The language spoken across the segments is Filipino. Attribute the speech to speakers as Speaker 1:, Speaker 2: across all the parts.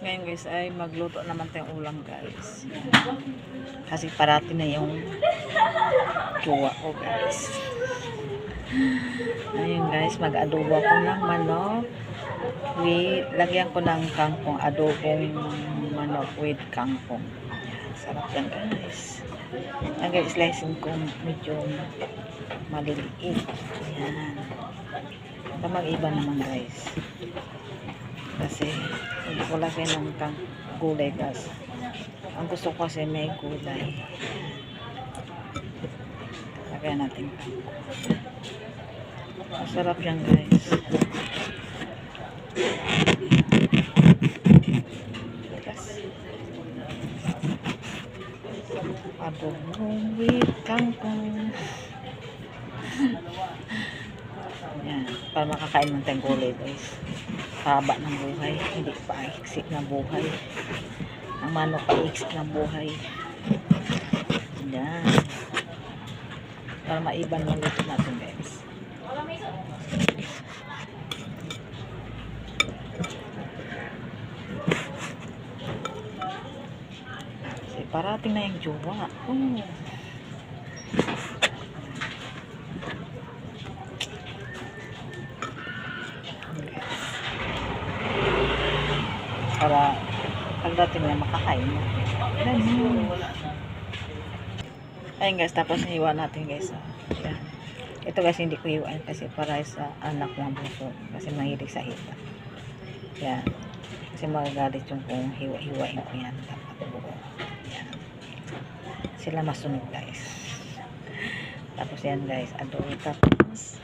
Speaker 1: Ngayon guys ay magluto naman tayong ulam guys. Kasi parati na yung jowa ko guys. Ayun guys, mag-adobo ako ng manok. Lagyan ko ng kangkong, adobong manok with kangkong. Sarap yan guys. Ang guys, slicing ko medyo maliliit. Ayan. Ito mag-iba naman guys. Kasi hindi ko lagyan ng gulay guys. Ang gusto ko kasi may gulay. Lagyan natin kangkong. Masarap yan guys. Adobo with kangkong. Yan, para makakain ng tayong gulay guys. Haba ng buhay, hindi pa iksik na buhay. Ang manok pa iksik ng buhay. Yan. Para maiban yung luto natin guys. Kasi parating na yung jowa. Oh. Para pagdating na makakain na. Ayun guys, tapos hiwa natin guys. Yan. Ito guys, hindi ko hiwain kasi para sa anak ko ang buso. Kasi mahilig sa hita. Yan. Kasi magagalit yung kung hiwa-hiwain ko yan. Dapat buo. Yan. Sila masunog guys. Tapos yan guys, adobo. Tapos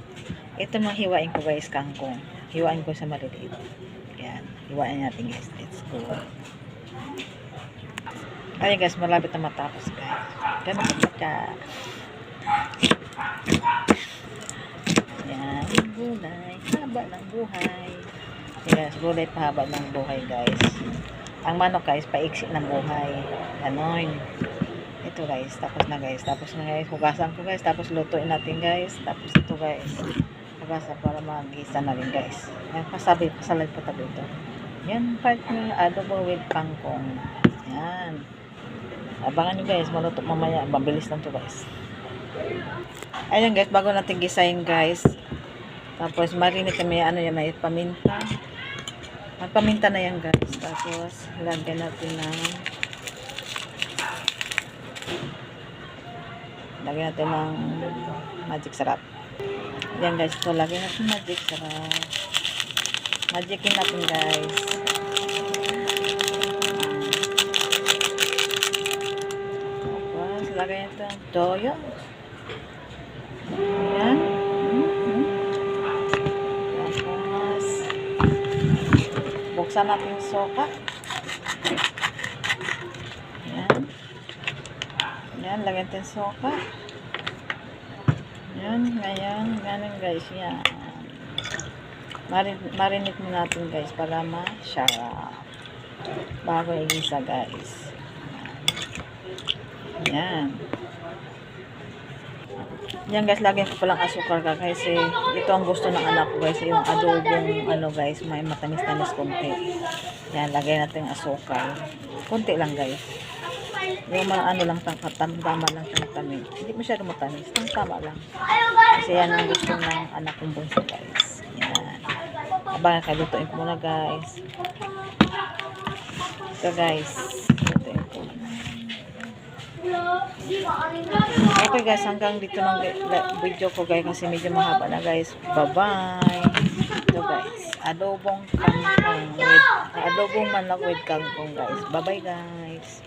Speaker 1: ito mga hiwain ko guys, kangkong. Hiwain ko sa maliliit. Yan. Hiwain natin guys. Let's go. Ayun guys, malapit na matapos guys. Ganun siya. Yan. Gulay. Haba ng buhay. Yes, gulay pahaba ng buhay guys. Ang manok guys, paiksi ng buhay. Ganon. Ito guys. Tapos na guys. Tapos na guys. Hugasan ko guys. Tapos lutuin natin guys. Tapos ito guys. Hugasan para magisa na rin guys. Yan. Pasalad pa tabi ito. Yan. Part ng adobo with kangkong. Yan. Abangan nyo guys. Maluto mamaya. Mabilis lang to guys. Ayun guys. Bago natin gisahin guys. Tapos marinate kami. Ano yan. May paminta. Magpaminta na yan guys. Tapos lagyan natin ng magic sarap. Yan guys. So lagyan natin magic sarap. Magicin natin guys. Tapos lagyan natin ng toyo. Ayan. Buksan natin yung soka. Yan. Yan, lagyan natin yung soka. Yan, ngayon, ganun guys, yan. Marinate mo natin guys para ma-sarap. Bago igisa guys. Yan. Yan guys, lagyan ko palang asukar ka kasi ito ang gusto ng anak ko guys, yung adobong ano guys, may matamis-tamis konti. Yan, lagyan natin yung asukar. Konti lang guys. Yung mga ano lang, tama lang tamis. Hindi masyado matamis, tama lang. Kasi yan ang gusto ng anak kong bunso guys. Yan. Abangan kayo, lutuin ko muna guys. Ito guys, lutuin ko. Okay guys, hanggang dito ng video ko guys kasi medyo mahaba na guys. Bye-bye. Ito guys, adobong manok with kangkong guys. Bye-bye guys.